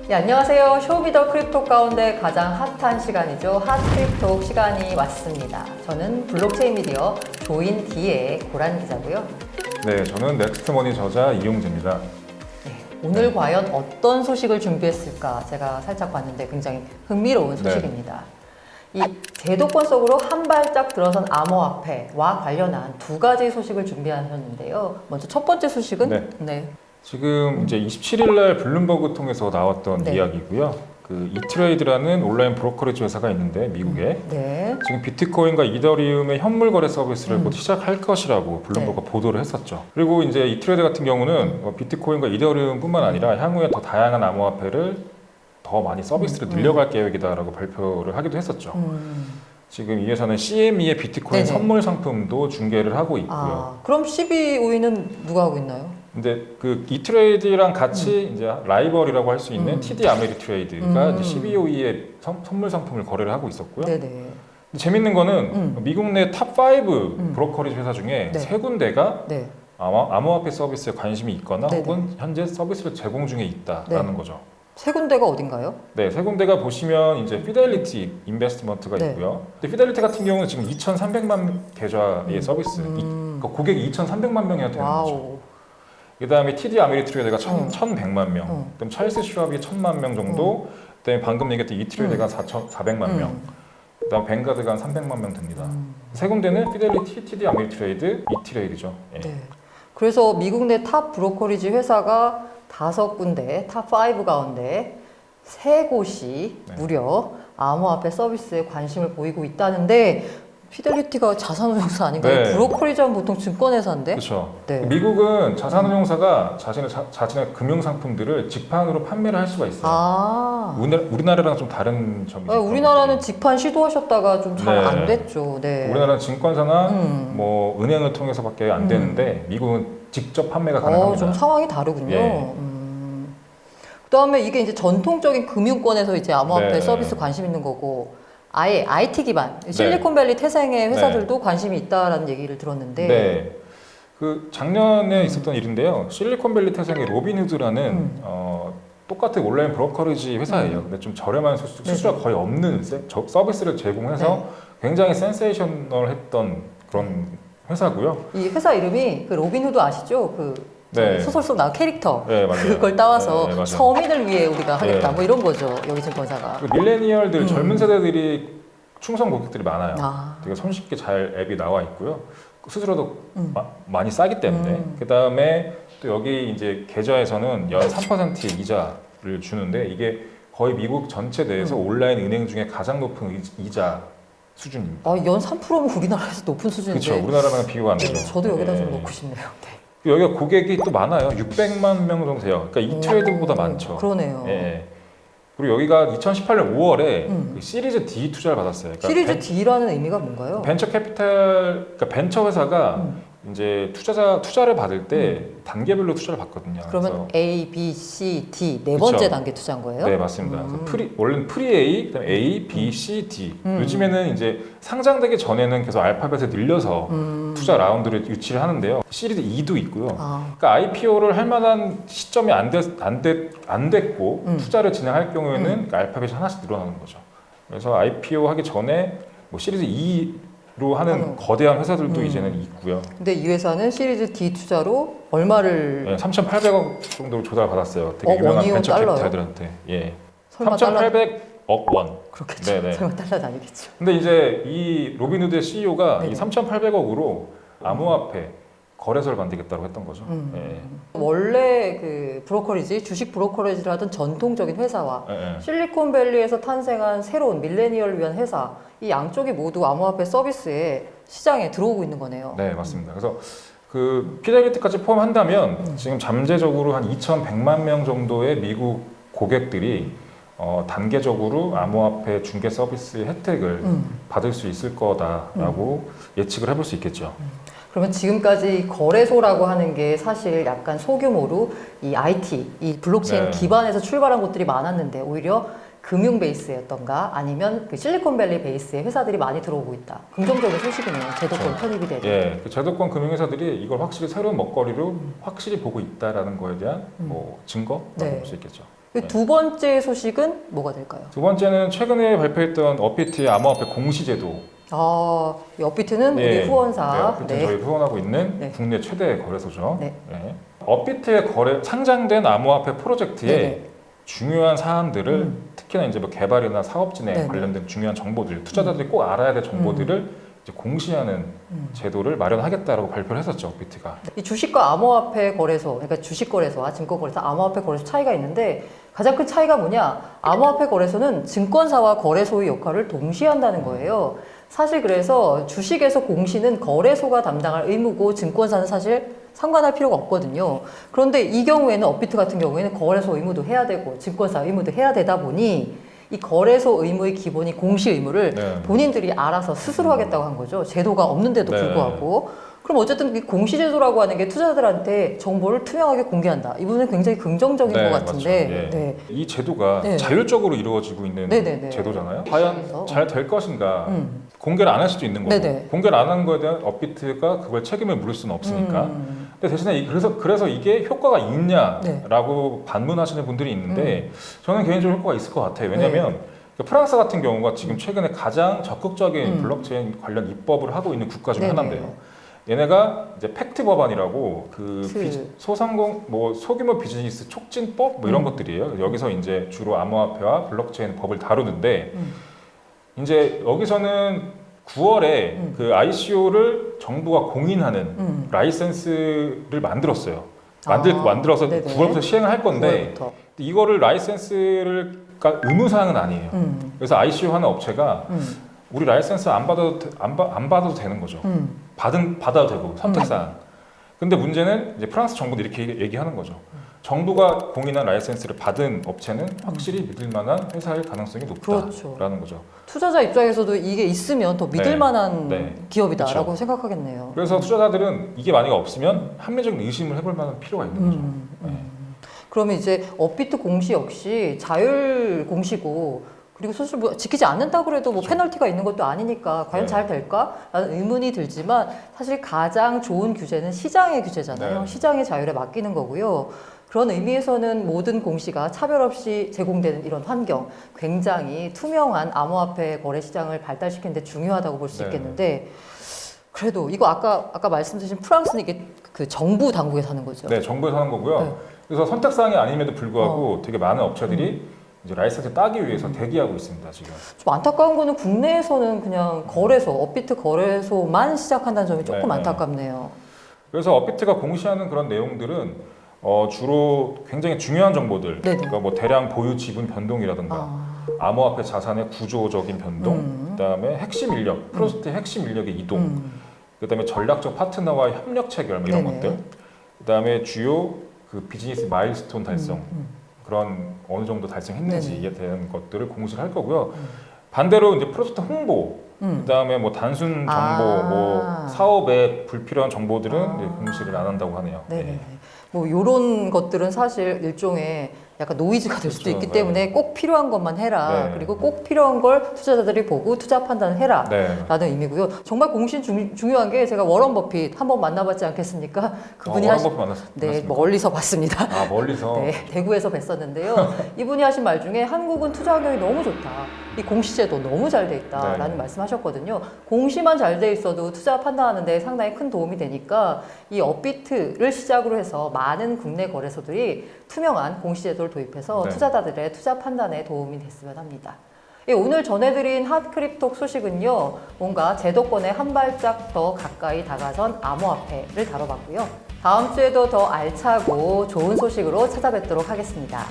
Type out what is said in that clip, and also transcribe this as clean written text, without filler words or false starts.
네, 안녕하세요. 쇼미더 크립토 가운데 가장 핫한 시간이죠. 핫 크립토 시간이 왔습니다. 저는 블록체인 미디어 조인디의 고란 기자고요. 네, 저는 넥스트머니 저자 이용재입니다. 오늘 과연 어떤 소식을 준비했을까 제가 살짝 봤는데 굉장히 흥미로운 소식입니다. 이 제도권 속으로 한 발짝 들어선 암호화폐와 관련한 두 가지 소식을 준비하셨는데요. 먼저 첫 번째 소식은 지금 이제 27일 날 블룸버그 통해서 나왔던 이야기고요. 그 이트레이드라는 온라인 브로커리지 회사가 있는데 미국에 지금 비트코인과 이더리움의 현물 거래 서비스를 곧 시작할 것이라고 블룸버그가 보도를 했었죠. 그리고 이제 이트레이드 같은 경우는 비트코인과 이더리움뿐만 아니라 향후에 더 다양한 암호화폐를 더 많이 서비스를 늘려갈 계획이다라고 발표를 하기도 했었죠. 지금 이 회사는 CME의 비트코인 선물 상품도 중개를 하고 있고요. 그럼 CBOE는 누가 하고 있나요? 근데 그 이트레이드랑 같이 이제 라이벌이라고 할 수 있는 TD 아메리트레이드가 이제 CBOE의 선물 상품을 거래를 하고 있었고요. 근데 재밌는 거는 미국 내 탑5 브로커리지 회사 중에 세 군데가 암호화폐 서비스에 관심이 있거나 혹은 현재 서비스를 제공 중에 있다라는 거죠. 세 군데가 어딘가요? 네, 세 군데가 보시면 이제 피델리티 인베스트먼트가 있고요. 근데 피델리티 같은 경우는 지금 2,300만 계좌의 서비스, 그러니까 고객이 2,300만 명이나 되는 거죠. 그 다음에 TD 아메리트레이드가 1,100만 명, 그다음 찰스 슈왑이 1,000만 명 정도, 그다음에 방금 얘기했던 이트레이드가 400만 명, 그다음 뱅가드가 한 300만 명 됩니다. 세 군데는 피델리티, TD 아메리트레이드, 이트레이드죠. 그래서 미국 내 탑 브로커리지 회사가 5군데, 탑5 가운데 3곳이 무려 암호화폐 서비스에 관심을 보이고 있다는데 피델리티가 자산운용사 아닌가요? 브로커리지는 보통 증권회사인데? 그렇죠. 미국은 자산운용사가 자신의 금융상품들을 직판으로 판매를 할 수가 있어요. 우리나라랑 좀 다른 점이죠. 우리나라는 직판 시도하셨다가 좀 잘 안 됐죠. 우리나라는 증권사나 뭐 은행을 통해서밖에 안 되는데 미국은 직접 판매가 가능합니다. 좀 상황이 다르군요. 그다음에 이게 이제 전통적인 금융권에서 이제 암호화폐 서비스 관심 있는 거고 아예 IT 기반 실리콘밸리 태생의 회사들도 관심이 있다라는 얘기를 들었는데 그 작년에 있었던 일인데요. 실리콘밸리 태생의 로빈후드라는 똑같은 온라인 브로커리지 회사예요. 근데 좀 저렴한 수수료가 거의 없는 서비스를 제공해서 굉장히 센세이셔널했던 그런 회사고요. 이 회사 이름이 그 로빈후드 아시죠? 그 소설 속 나온 캐릭터 그걸 따와서 서민을 위해 우리가 하겠다 뭐 이런 거죠. 여기 증권사가. 그 밀레니얼들 젊은 세대들이 충성 고객들이 많아요. 되게 손쉽게 잘 앱이 나와 있고요. 수수료도 많이 싸기 때문에. 그 다음에 또 여기 이제 계좌에서는 연 3%의 이자를 주는데 이게 거의 미국 전체 내에서 온라인 은행 중에 가장 높은 이자 수준입니다. 연 3%면 우리나라에서 높은 수준인데. 그렇죠. 우리나라랑 비교가 안 되죠. 저도 여기다 좀 넣고 싶네요. 여기가 고객이 또 많아요. 600만 명 정도 돼요. 그러니까 이트레이드보다 많죠. 그러네요. 그리고 여기가 2018년 5월에 시리즈 D 투자를 받았어요. 그러니까 시리즈 D라는 의미가 뭔가요? 벤처 캐피탈, 그러니까 벤처 회사가 이제 투자를 받을 때 단계별로 투자를 받거든요. 그러면 A, B, C, D 네 번째 단계 투자인 거예요? 네, 맞습니다. 원래는 프리 A, 그다음에 A, B, C, D. 요즘에는 이제 상장되기 전에는 계속 알파벳을 늘려서 투자 라운드를 유치를 하는데요. 시리즈 E도 있고요. 그러니까 IPO를 할 만한 시점이 안 됐고 투자를 진행할 경우에는 그러니까 알파벳이 하나씩 늘어나는 거죠. 그래서 IPO 하기 전에 뭐 시리즈 E로 하는 거대한 회사들도 이제는 있고요. 근데 이 회사는 시리즈 D 투자로 얼마를 3,800억 정도를 조달 받았어요. 되게 유명한 벤처 캐피탈들한테. 3,800억 원. 그렇겠죠. 설마 달러도 아니겠죠. 근데 이제 이 로빈후드의 CEO가 이 3,800억으로 암호화폐 거래소를 만들겠다고 했던 거죠. 원래 그 브로커리지, 주식 브로커리지를 하던 전통적인 회사와 실리콘밸리에서 탄생한 새로운 밀레니얼을 위한 회사, 이 양쪽이 모두 암호화폐 서비스에 시장에 들어오고 있는 거네요. 네, 맞습니다. 그래서 그 피델리티까지 포함한다면 지금 잠재적으로 한 2,100만 명 정도의 미국 고객들이 단계적으로 암호화폐 중개 서비스의 혜택을 받을 수 있을 거다라고 예측을 해볼 수 있겠죠. 그러면 지금까지 거래소라고 하는 게 사실 약간 소규모로 이 IT, 이 블록체인 기반에서 출발한 곳들이 많았는데 오히려 금융 베이스였던가 아니면 그 실리콘밸리 베이스의 회사들이 많이 들어오고 있다. 긍정적인 소식이네요. 제도권 편입이 되죠. 예, 그 제도권 금융회사들이 이걸 확실히 새로운 먹거리로 확실히 보고 있다라는 거에 대한 뭐 증거라고 볼 수 있겠죠. 두 번째 소식은 뭐가 될까요? 두 번째는 최근에 발표했던 업비트의 암호화폐 공시제도. 이 업비트는 우리 후원사. 네, 업비트는 저희 후원하고 있는 국내 최대 거래소죠. 네. 업비트의 상장된 암호화폐 프로젝트의 중요한 사항들을 특히나 이제 뭐 개발이나 사업 진행 관련된 중요한 정보들, 투자자들이 꼭 알아야 될 정보들을 이제 공시하는 제도를 마련하겠다라고 발표를 했었죠, 업비트가. 이 주식과 암호화폐 거래소, 그러니까 주식 거래소와 증권 거래소, 암호화폐 거래소 차이가 있는데 가장 큰 차이가 뭐냐? 암호화폐 거래소는 증권사와 거래소의 역할을 동시에 한다는 거예요. 사실 그래서 주식에서 공시는 거래소가 담당할 의무고 증권사는 사실 상관할 필요가 없거든요. 그런데 이 경우에는 업비트 같은 경우에는 거래소 의무도 해야 되고 증권사 의무도 해야 되다 보니 이 거래소 의무의 기본이 공시 의무를 본인들이 알아서 스스로 하겠다고 한 거죠. 제도가 없는데도 불구하고. 그럼 어쨌든 이 공시제도라고 하는 게 투자자들한테 정보를 투명하게 공개한다. 이 부분은 굉장히 긍정적인 것 같은데. 이 제도가 자율적으로 이루어지고 있는 제도잖아요. 과연 잘 될 것인가 공개를 안 할 수도 있는 거고 공개를 안 한 거에 대한 업비트가 그걸 책임을 물을 수는 없으니까. 근데 대신에 그래서 이게 효과가 있냐라고 반문하시는 분들이 있는데 저는 개인적으로 효과가 있을 것 같아요. 왜냐하면 프랑스 같은 경우가 지금 최근에 가장 적극적인 블록체인 관련 입법을 하고 있는 국가 중 하나인데요. 얘네가 이제 팩트 법안이라고 소상공 소규모 비즈니스 촉진법 이런 것들이에요. 여기서 이제 주로 암호화폐와 블록체인 법을 다루는데 이제 여기서는 9월에 그 ICO를 정부가 공인하는 라이센스를 만들었어요. 만들어서 9월부터 시행을 할 건데 9월부터. 이거를 라이센스를 의무사항은 아니에요. 그래서 ICO 하는 업체가 우리 라이센스 안 받아도 되는 거죠. 받아도 되고 선택사항. 근데 문제는 이제 프랑스 정부도 이렇게 얘기하는 거죠. 정부가 공인한 라이센스를 받은 업체는 확실히 믿을 만한 회사일 가능성이 높다라는 거죠. 투자자 입장에서도 이게 있으면 더 믿을 만한 기업이다라고 생각하겠네요. 그래서 투자자들은 이게 만약에 없으면 합리적인 의심을 해볼 만한 필요가 있는 거죠. 그러면 이제 업비트 공시 역시 자율 공시고 그리고 사실 지키지 않는다고 해도 페널티가 있는 것도 아니니까 과연 잘 될까? 라는 의문이 들지만 사실 가장 좋은 규제는 시장의 규제잖아요. 시장의 자율에 맡기는 거고요. 그런 의미에서는 모든 공시가 차별 없이 제공되는 이런 환경, 굉장히 투명한 암호화폐 거래 시장을 발달시키는 데 중요하다고 볼 수 있겠는데 그래도 이거 아까 말씀드린 프랑스는 이게 그 정부 당국에서 하는 거죠. 네, 정부에서 하는 거고요. 그래서 선택사항이 아님에도 불구하고 되게 많은 업체들이 이제 라이센스 따기 위해서 대기하고 있습니다, 지금. 좀 안타까운 거는 국내에서는 그냥 거래소, 업비트 거래소만 시작한다는 점이 조금 안타깝네요. 그래서 업비트가 공시하는 그런 내용들은 주로 굉장히 중요한 정보들, 그러니까 뭐 대량 보유 지분 변동이라든가 암호화폐 자산의 구조적인 변동, 그다음에 핵심 인력, 프로젝트의 핵심 인력의 이동, 그다음에 전략적 파트너와의 협력 체결 이런 것들, 그다음에 주요 그 비즈니스 마일스톤 달성. 그런 어느 정도 달성했는지에 대한 것들을 공시를 할 거고요. 반대로 이제 프로젝트 홍보, 그다음에 뭐 단순 정보, 뭐 사업에 불필요한 정보들은 이제 공시를 안 한다고 하네요. 뭐 이런 것들은 사실 일종의 약간 노이즈가 될 수도 있기 때문에 꼭 필요한 것만 해라. 그리고 꼭 필요한 걸 투자자들이 보고 투자 판단을 해라. 라는 의미고요. 정말 공시 중요한 게 제가 워런 버핏 한번 만나봤지 않겠습니까? 그분이 워런 버핏 만났습니까? 멀리서 봤습니다. 멀리서? 대구에서 뵀었는데요. 이분이 하신 말 중에 한국은 투자 환경이 너무 좋다. 이 공시제도 너무 잘 돼 있다라는 말씀하셨거든요. 공시만 잘 돼 있어도 투자 판단하는데 상당히 큰 도움이 되니까 이 업비트를 시작으로 해서 많은 국내 거래소들이 투명한 공시제도를 도입해서 투자자들의 투자 판단에 도움이 됐으면 합니다. 오늘 전해드린 핫크립톡 소식은요, 뭔가 제도권에 한 발짝 더 가까이 다가선 암호화폐를 다뤄봤고요. 다음 주에도 더 알차고 좋은 소식으로 찾아뵙도록 하겠습니다.